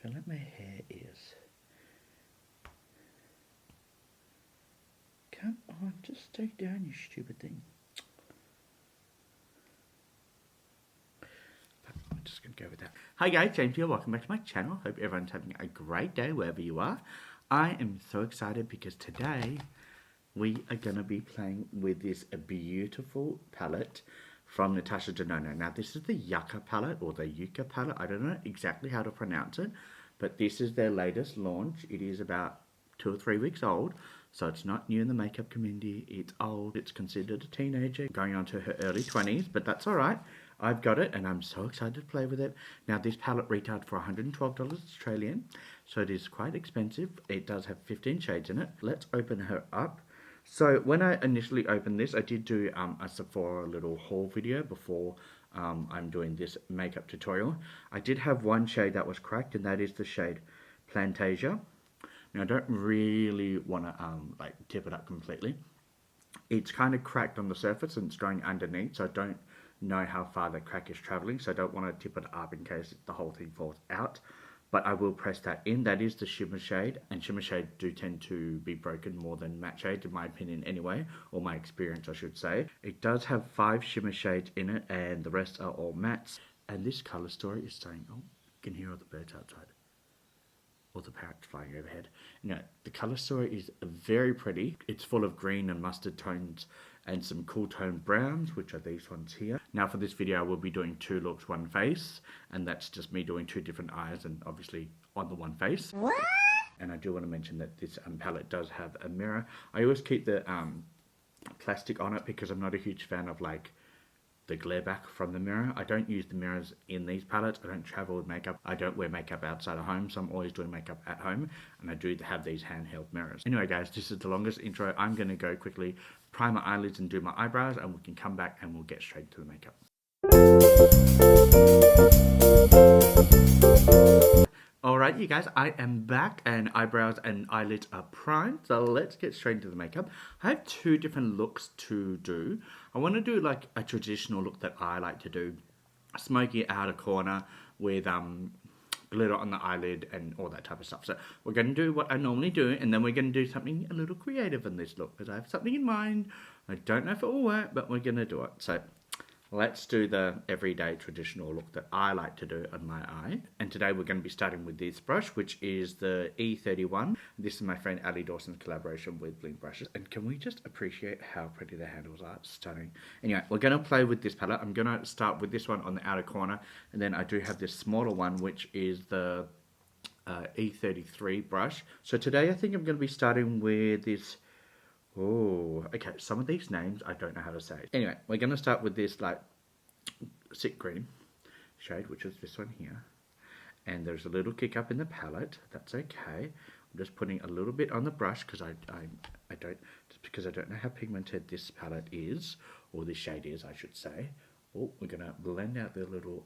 feel like my hair is. Come on, just take down, you stupid thing. I'm just going to go with that. Hi guys, James here. Welcome back to my channel. Hope everyone's having a great day wherever you are. I am so excited because today we are going to be playing with this beautiful palette from Natasha Denona. Now this is the Yucca palette or the Yucca palette. I don't know exactly how to pronounce it, but this is their latest launch. It is about 2 or 3 weeks old, so it's not new in the makeup community. It's old. It's considered a teenager going on to her early 20s, but that's all right. I've got it and I'm so excited to play with it. Now this palette retailed for $112 Australian, so it is quite expensive. It does have 15 shades in it. Let's open her up. So when I initially opened this, I did do a Sephora little haul video before I'm doing this makeup tutorial. I did have one shade that was cracked, and that is the shade Plantasia. Now I don't really want to like tip it up completely. It's kind of cracked on the surface and it's going underneath, so I don't know how far the crack is traveling, so I don't want to tip it up in case the whole thing falls out. But I will press that in. That is the shimmer shade, and shimmer shades do tend to be broken more than matte shades, in my opinion anyway, or my experience I should say. It does have 5 shimmer shades in it, and the rest are all mattes. And this colour story is saying, oh, you can hear all the birds outside. Or the parrots flying overhead. Now, the colour story is very pretty. It's full of green and mustard tones and some cool toned browns, which are these ones here. Now for this video I will be doing 2 looks, 1 face, and that's just me doing 2 different eyes and obviously on the 1 face. What? And I do want to mention that this palette does have a mirror. I always keep the plastic on it because I'm not a huge fan of like the glare back from the mirror. I don't use the mirrors in these palettes. I don't travel with makeup. I don't wear makeup outside of home, so I'm always doing makeup at home, and I do have these handheld mirrors. Anyway guys, this is the longest intro. I'm going to go quickly prime my eyelids and do my eyebrows, and we can come back and we'll get straight to the makeup. Alright you guys, I am back and eyebrows and eyelids are primed, so let's get straight into the makeup. I have 2 different looks to do. I want to do like a traditional look that I like to do. Smoky outer corner with glitter on the eyelid and all that type of stuff. So we're going to do what I normally do, and then we're going to do something a little creative in this look because I have something in mind. I don't know if it will work, but we're going to do it. So let's do the everyday traditional look that I like to do on my eye. And today we're going to be starting with this brush, which is the E31. This is my friend Ali Dawson's collaboration with Bling Brushes. And can we just appreciate how pretty the handles are? It's stunning. Anyway, we're going to play with this palette. I'm going to start with this one on the outer corner. And then I do have this smaller one, which is the E33 brush. So today I think I'm going to be starting with this. Oh, okay, some of these names I don't know how to say. Anyway, we're going to start with this like sick green shade, which is this one here. And there's a little kick up in the palette. That's okay. I'm just putting a little bit on the brush because I don't know how pigmented this palette is, or this shade is, I should say. Oh, we're going to blend out the little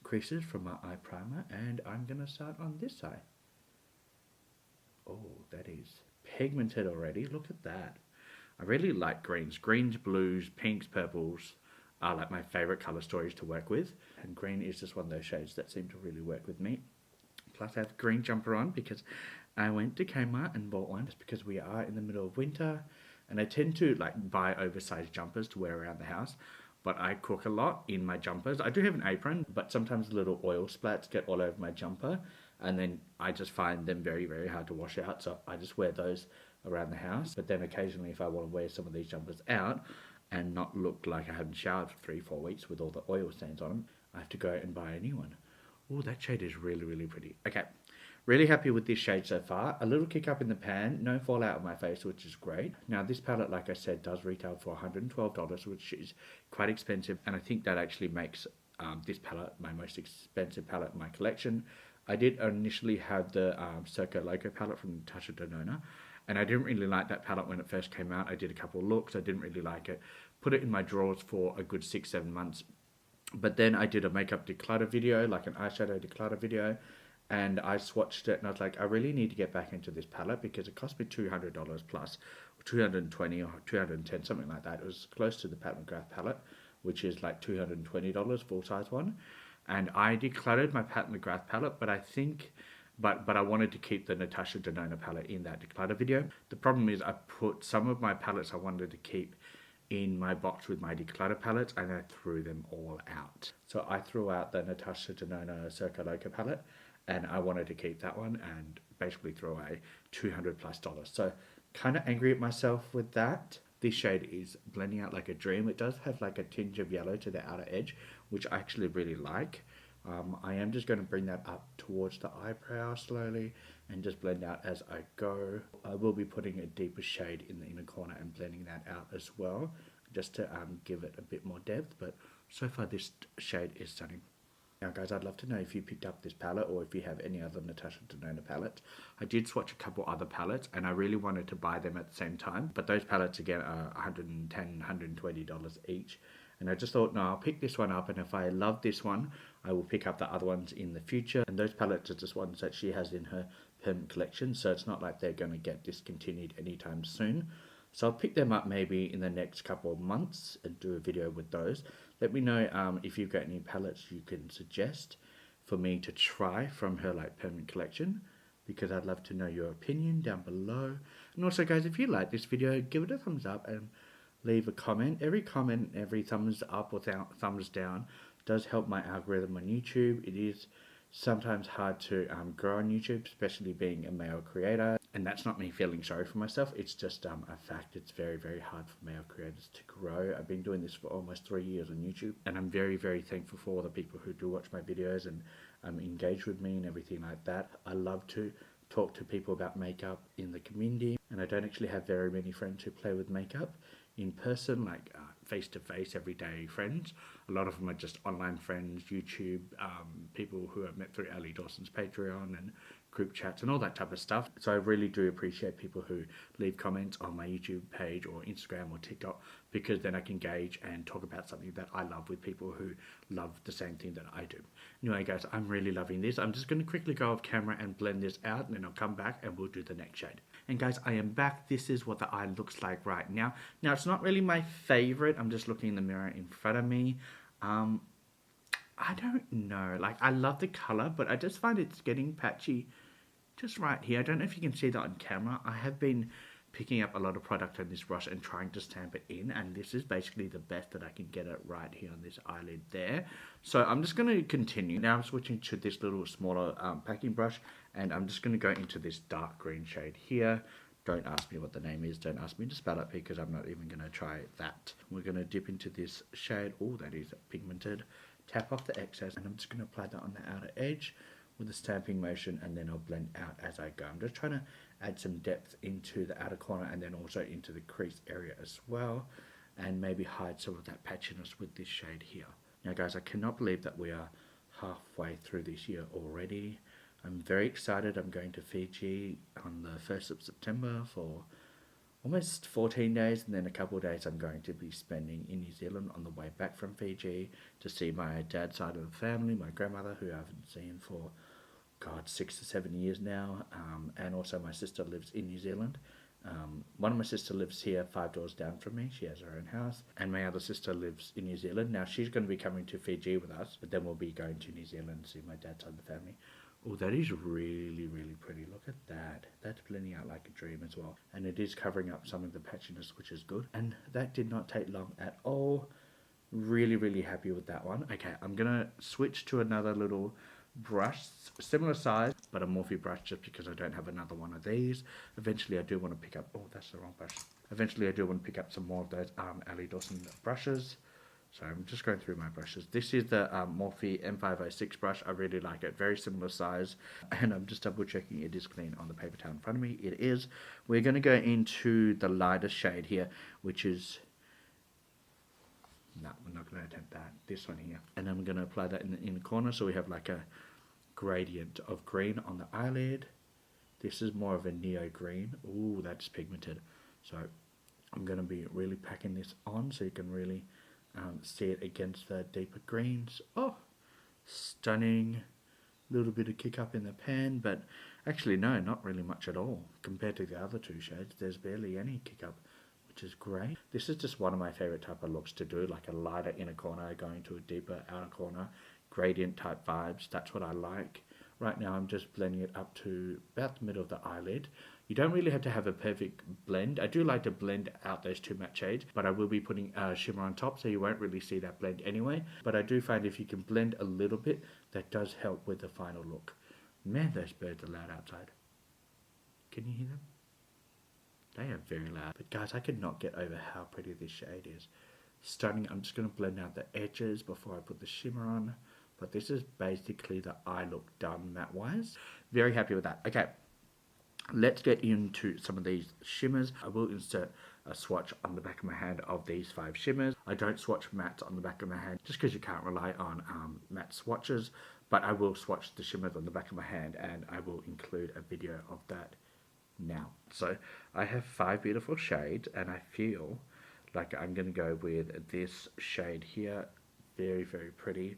creases from my eye primer, and I'm going to start on this side. Oh, that is pigmented already. Look at that. I really like greens. Greens, blues, pinks, purples are like my favorite color stories to work with. And green is just one of those shades that seem to really work with me. Plus I have a green jumper on because I went to Kmart and bought one just because we are in the middle of winter. And I tend to like buy oversized jumpers to wear around the house. But I cook a lot in my jumpers. I do have an apron, but sometimes little oil splats get all over my jumper. And then I just find them very, very hard to wash out. So I just wear those around the house. But then occasionally if I want to wear some of these jumpers out and not look like I haven't showered for 3-4 weeks with all the oil stains on them, I have to go and buy a new one. Oh, that shade is really, really pretty. Okay, really happy with this shade so far. A little kick up in the pan, no fallout on my face, which is great. Now this palette, like I said, does retail for $112, which is quite expensive. And I think that actually makes this palette my most expensive palette in my collection. I did initially have the Circo Loco palette from Natasha Denona, and I didn't really like that palette when it first came out. I did a couple of looks, I didn't really like it. Put it in my drawers for a good 6-7 months. But then I did a makeup declutter video, like an eyeshadow declutter video, and I swatched it and I was like, I really need to get back into this palette because it cost me $200 plus, or $220 or $210, something like that. It was close to the Pat McGrath palette, which is like $220 full size one. And I decluttered my Pat McGrath palette, but I think but I wanted to keep the Natasha Denona palette in that declutter video. The problem is I put some of my palettes I wanted to keep in my box with my declutter palettes, and I threw them all out. So I threw out the Natasha Denona Circa Loca palette, and I wanted to keep that one and basically throw away $200 plus. So kind of angry at myself with that. This shade is blending out like a dream. It does have like a tinge of yellow to the outer edge, which I actually really like. I am just going to bring that up towards the eyebrow slowly and just blend out as I go. I will be putting a deeper shade in the inner corner and blending that out as well, just to give it a bit more depth, but so far this shade is stunning. Now guys, I'd love to know if you picked up this palette or if you have any other Natasha Denona palettes. I did swatch a couple other palettes and I really wanted to buy them at the same time, but those palettes again are $110, $120 each. And I just thought, no, I'll pick this one up, and if I love this one, I will pick up the other ones in the future. And those palettes are just ones that she has in her permanent collection, so it's not like they're going to get discontinued anytime soon. So I'll pick them up maybe in the next couple of months and do a video with those. Let me know if you've got any palettes you can suggest for me to try from her like permanent collection, because I'd love to know your opinion down below. And also guys, if you like this video, give it a thumbs up and leave a comment. Every comment, every thumbs up or thumbs down does help my algorithm on YouTube. It is sometimes hard to grow on YouTube, especially being a male creator. And that's not me feeling sorry for myself. It's just a fact. It's very, very hard for male creators to grow. I've been doing this for almost 3 years on YouTube. And I'm very, very thankful for all the people who do watch my videos and engage with me and everything like that. I love to talk to people about makeup in the community. And I don't actually have very many friends who play with makeup in person, like face-to-face, everyday friends. A lot of them are just online friends, YouTube, people who I've met through Ali Dawson's Patreon and group chats and all that type of stuff. So I really do appreciate people who leave comments on my YouTube page or Instagram or TikTok, because then I can gauge and talk about something that I love with people who love the same thing that I do. Anyway guys, I'm really loving this. I'm just going to quickly go off camera and blend this out, and then I'll come back and we'll do the next shade. And guys, I am back. This is what the eye looks like right now. Now, it's not really my favorite. I'm just looking in the mirror in front of me. I don't know. Like, I love the color, but I just find it's getting patchy just right here. I don't know if you can see that on camera. I have been picking up a lot of product on this brush and trying to stamp it in, and this is basically the best that I can get it right here on this eyelid there. So I'm just going to continue. Now I'm switching to this little smaller packing brush, and I'm just going to go into this dark green shade here. Don't ask me what the name is. Don't ask me to spell it, because I'm not even going to try that. We're going to dip into this shade. Oh, that is pigmented. Tap off the excess, and I'm just going to apply that on the outer edge with a stamping motion, and then I'll blend out as I go. I'm just trying to add some depth into the outer corner and then also into the crease area as well, and maybe hide some of that patchiness with this shade here. Now guys, I cannot believe that we are halfway through this year already. I'm very excited. I'm going to Fiji on the 1st of September for almost 14 days, and then a couple of days I'm going to be spending in New Zealand on the way back from Fiji to see my dad's side of the family, my grandmother, who I haven't seen for, God, 6 to 7 years now, and also my sister lives in New Zealand. One of my sisters lives here 5 doors down from me. She has her own house, and my other sister lives in New Zealand. Now she's going to be coming to Fiji with us, but then we'll be going to New Zealand to see my dad's side of the family. Oh, that is really, really pretty. Look at that. That's blending out like a dream as well. And it is covering up some of the patchiness, which is good. And that did not take long at all. Really, really happy with that one. Okay, I'm going to switch to another little brush, similar size, but a Morphe brush, just because I don't have another one of these. Eventually, I do want to pick up... Oh, that's the wrong brush. Eventually, I do want to pick up some more of those Ali Dawson brushes. So I'm just going through my brushes. This is the Morphe M506 brush. I really like it. Very similar size. And I'm just double checking it is clean on the paper towel in front of me. It is. We're going to go into the lighter shade here, which is... No, we're not going to attempt that. This one here. And then we're going to apply that in the inner corner. So we have like a gradient of green on the eyelid. This is more of a neo green. Ooh, that's pigmented. So I'm going to be really packing this on so you can really... see it against the deeper greens. Oh, stunning. Little bit of kick up in the pan, but actually no, not really much at all. Compared to the other two shades, there's barely any kick up, which is great. This is just one of my favorite type of looks to do, like a lighter inner corner going to a deeper outer corner, gradient type vibes. That's what I like. Right now I'm just blending it up to about the middle of the eyelid. You don't really have to have a perfect blend. I do like to blend out those two matte shades, but I will be putting shimmer on top, so you won't really see that blend anyway. But I do find if you can blend a little bit, that does help with the final look. Man, those birds are loud outside. Can you hear them? They are very loud. But guys, I could not get over how pretty this shade is. Stunning. I'm just going to blend out the edges before I put the shimmer on. But this is basically the eye look done matte wise. Very happy with that. Okay, let's get into some of these shimmers. I will insert a swatch on the back of my hand of these 5 shimmers. I don't swatch mattes on the back of my hand just because you can't rely on matte swatches. But I will swatch the shimmers on the back of my hand, and I will include a video of that now. So I have 5 beautiful shades, and I feel like I'm going to go with this shade here. Very, very pretty.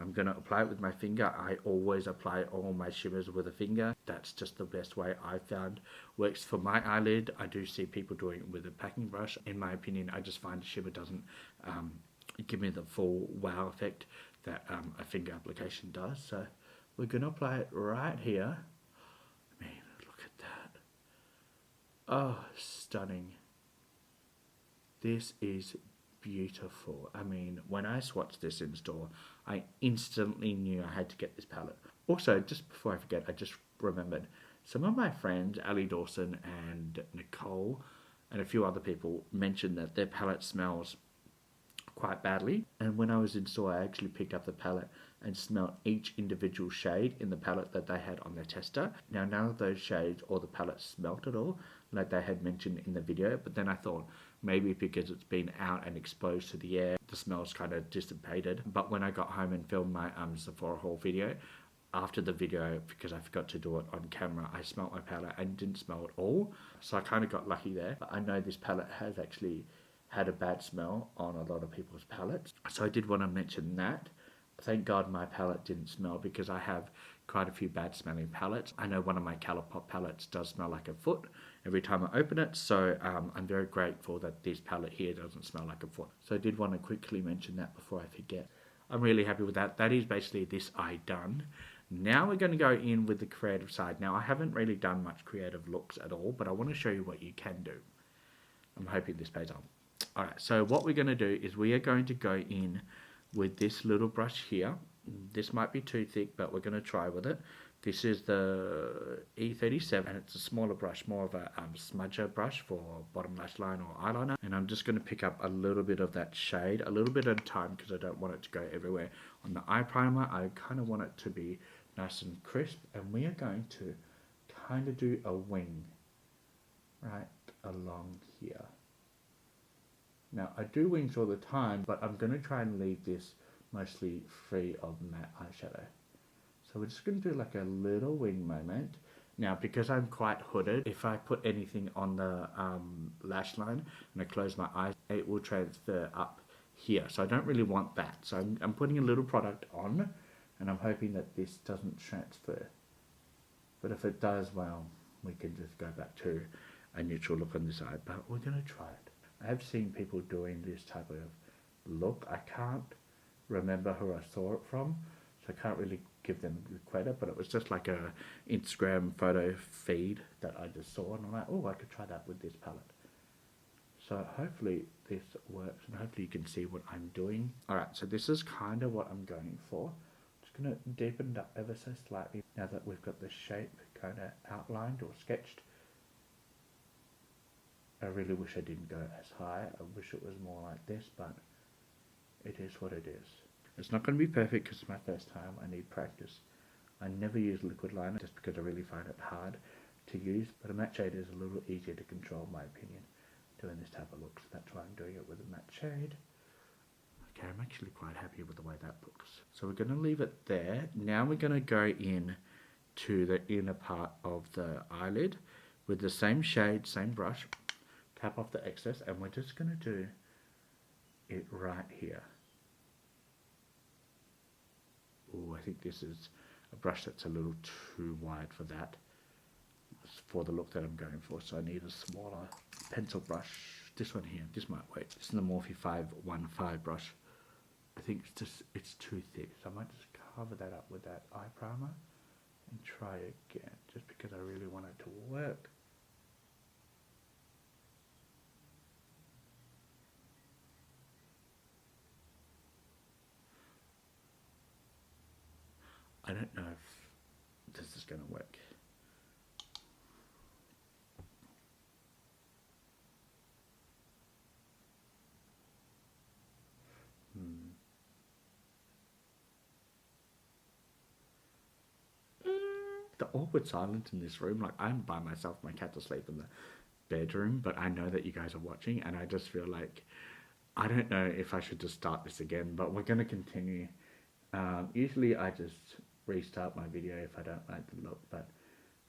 I'm going to apply it with my finger. I always apply all my shimmers with a finger. That's just the best way I found works for my eyelid. I do see people doing it with a packing brush. In my opinion, I just find shimmer doesn't give me the full wow effect that a finger application does. So we're going to apply it right here. I mean, look at that. Oh, stunning. This is beautiful. I mean, when I swatched this in store, I instantly knew I had to get this palette. Also, just before I forget, I just remembered some of my friends, Ali Dawson and Nicole, and a few other people mentioned that their palette smells quite badly. And when I was in store, I actually picked up the palette and smelled each individual shade in the palette that they had on their tester. Now, none of those shades or the palette smelt at all, like they had mentioned in the video. But then I thought maybe because it's been out and exposed to the air, the smells kind of dissipated. But when I got home and filmed my Sephora haul video, after the video, because I forgot to do it on camera, I smelled my palette and didn't smell it all. So I kind of got lucky there. But I know this palette has actually had a bad smell on a lot of people's palettes. So I did want to mention that. Thank God my palette didn't smell, because I have quite a few bad smelling palettes. I know one of my Colourpop palettes does smell like a foot every time I open it. So I'm very grateful that this palette here doesn't smell like a foot. So I did want to quickly mention that before I forget. I'm really happy with that. That is basically this eye done. Now we're going to go in with the creative side. Now I haven't really done much creative looks at all, but I want to show you what you can do. I'm hoping this pays off. Alright, so what we're going to do is we are going to go in with this little brush here. This might be too thick, but we're going to try with it. This is the E37, and it's a smaller brush, more of a smudger brush for bottom lash line or eyeliner. And I'm just going to pick up a little bit of that shade, a little bit at a time, because I don't want it to go everywhere. On the eye primer, I kind of want it to be nice and crisp, and we are going to kind of do a wing right along here. Now, I do wings all the time, but I'm going to try and leave this mostly free of matte eyeshadow. So we're just going to do like a little wing moment. Now, because I'm quite hooded, if I put anything on the lash line and I close my eyes, it will transfer up here. So I don't really want that. So I'm putting a little product on, and I'm hoping that this doesn't transfer. But if it does, well, we can just go back to a neutral look on this side. But we're going to try it. I have seen people doing this type of look. I can't remember who I saw it from, so I can't really give them the credit, but it was just like a Instagram photo feed that I just saw, and I'm like, oh, I could try that with this palette. So hopefully this works, and hopefully you can see what I'm doing. Alright, so this is kind of what I'm going for. Just going to deepen it up ever so slightly now that we've got the shape kind of outlined or sketched. I really wish I didn't go as high. I wish it was more like this, but it is what it is. It's not going to be perfect because it's my first time. I need practice. I never use liquid liner just because I really find it hard to use, but a matte shade is a little easier to control, in my opinion, doing this type of look. So that's why I'm doing it with a matte shade. Okay, I'm actually quite happy with the way that looks. So we're going to leave it there. Now we're going to go in to the inner part of the eyelid with the same shade, same brush. Tap off the excess, and we're just going to do it right here. Oh, I think this is a brush that's a little too wide for that, for the look that I'm going for, so I need a smaller pencil brush. This one here, this might work. This is the Morphe 515 brush. I think it's too thick, so I might just cover that up with that eye primer and try again, just because I really want it to work. I don't know if this is going to work. The awkward silence in this room, like I'm by myself, my cat's asleep in the bedroom, but I know that you guys are watching, and I just feel like, I don't know if I should just start this again, but we're going to continue. Usually I just restart my video if I don't like the look, but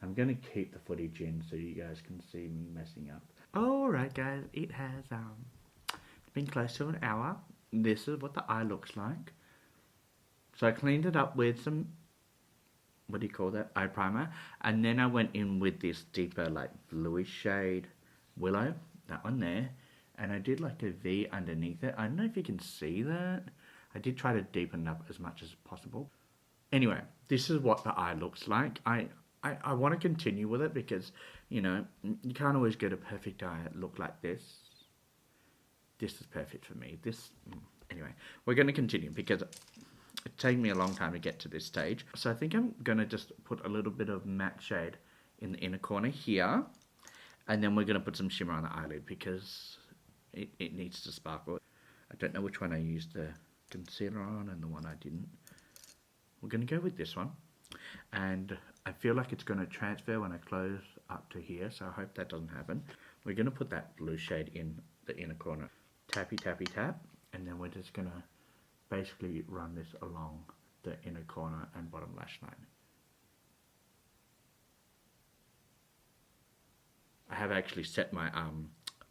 I'm going to keep the footage in so you guys can see me messing up. Alright guys, it has been close to an hour. This is what the eye looks like. So I cleaned it up with some, what do you call that, eye primer, and then I went in with this deeper like bluish shade, Willow, that one there, and I did like a V underneath it. I don't know if you can see that. I did try to deepen it up as much as possible. Anyway, this is what the eye looks like. I want to continue with it because, you know, you can't always get a perfect eye look like this. This is perfect for me. Anyway, we're going to continue because it's taken me a long time to get to this stage. So I think I'm going to just put a little bit of matte shade in the inner corner here. And then we're going to put some shimmer on the eyelid because it needs to sparkle. I don't know which one I used the concealer on and the one I didn't. We're going to go with this one. And I feel like it's going to transfer when I close up to here. So I hope that doesn't happen. We're going to put that blue shade in the inner corner. Tappy, tappy, tap. And then we're just going to basically run this along the inner corner and bottom lash line. I have actually set my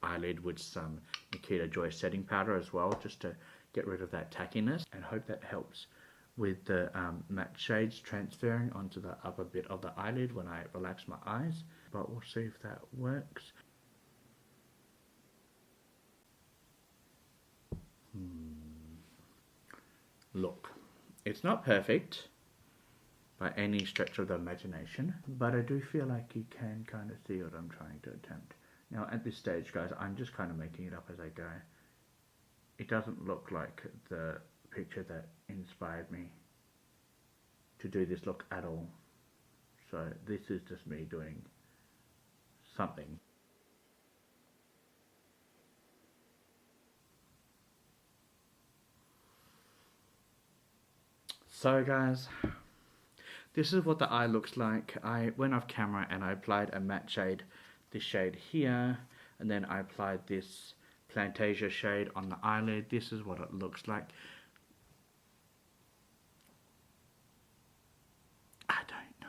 eyelid with some Nikkia Joy setting powder as well, just to get rid of that tackiness, and hope that helps with the matte shades transferring onto the upper bit of the eyelid when I relax my eyes, but we'll see if that works. Look, it's not perfect by any stretch of the imagination, but I do feel like you can kind of see what I'm trying to attempt. Now at this stage, guys, I'm just kind of making it up as I go. It doesn't look like the picture that inspired me to do this look at all. So this is just me doing something. So guys, this is what the eye looks like. I went off camera and I applied a matte shade, this shade here, and then I applied this Plantasia shade on the eyelid. This is what it looks like. I don't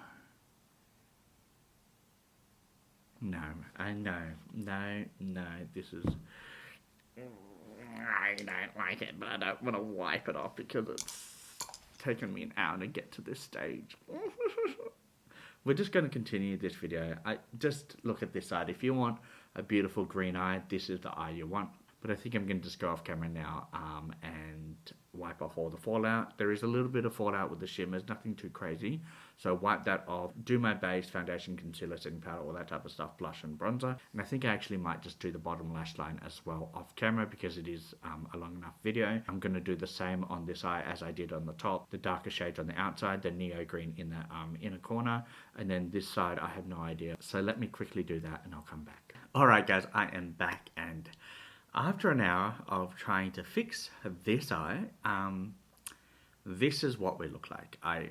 know. No, I know. No, this is... I don't like it, but I don't want to wipe it off because it's taken me an hour to get to this stage. We're just going to continue this video. Just look at this side. If you want a beautiful green eye, this is the eye you want. But I think I'm going to just go off camera now and wipe off all the fallout. There is a little bit of fallout with the shimmers, nothing too crazy. So wipe that off, do my base, foundation, concealer, setting powder, all that type of stuff, blush and bronzer. And I think I actually might just do the bottom lash line as well off camera because it is a long enough video. I'm going to do the same on this eye as I did on the top. The darker shades on the outside, the neo green in the inner corner. And then this side, I have no idea. So let me quickly do that and I'll come back. Alright guys, I am back, and after an hour of trying to fix this eye, this is what we look like. I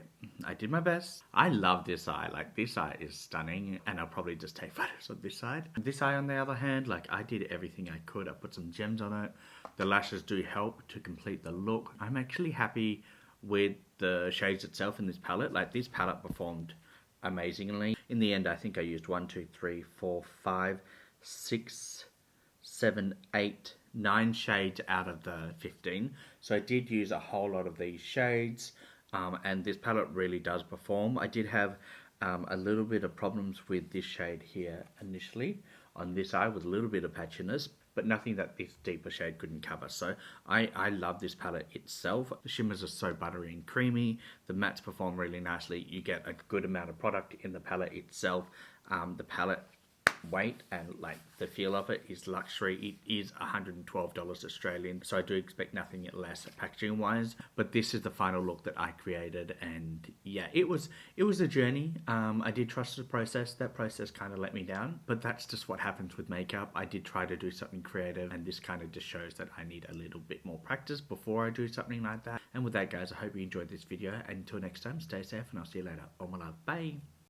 did my best. I love this eye. Like, this eye is stunning, and I'll probably just take photos of this side. This eye, on the other hand, like, I did everything I could. I put some gems on it. The lashes do help to complete the look. I'm actually happy with the shades itself in this palette. Like, this palette performed amazingly. In the end, I think I used 1, 2, 3, 4, 5, 6, 7, 8, 9 shades out of the 15. So I did use a whole lot of these shades, and this palette really does perform. I did have a little bit of problems with this shade here initially on this eye with a little bit of patchiness, but nothing that this deeper shade couldn't cover. So I love this palette itself. The shimmers are so buttery and creamy. The mattes perform really nicely. You get a good amount of product in the palette itself. The palette weight and like the feel of it is luxury. It is $112 Australian, so I do expect nothing less packaging wise, but this is the final look that I created. And yeah, it was a journey. I did trust the process. That process kind of let me down, but that's just what happens with makeup. I did try to do something creative, and this kind of just shows that I need a little bit more practice before I do something like that. And with that, guys, I hope you enjoyed this video, and until next time, stay safe and I'll see you later. Oh my love, bye.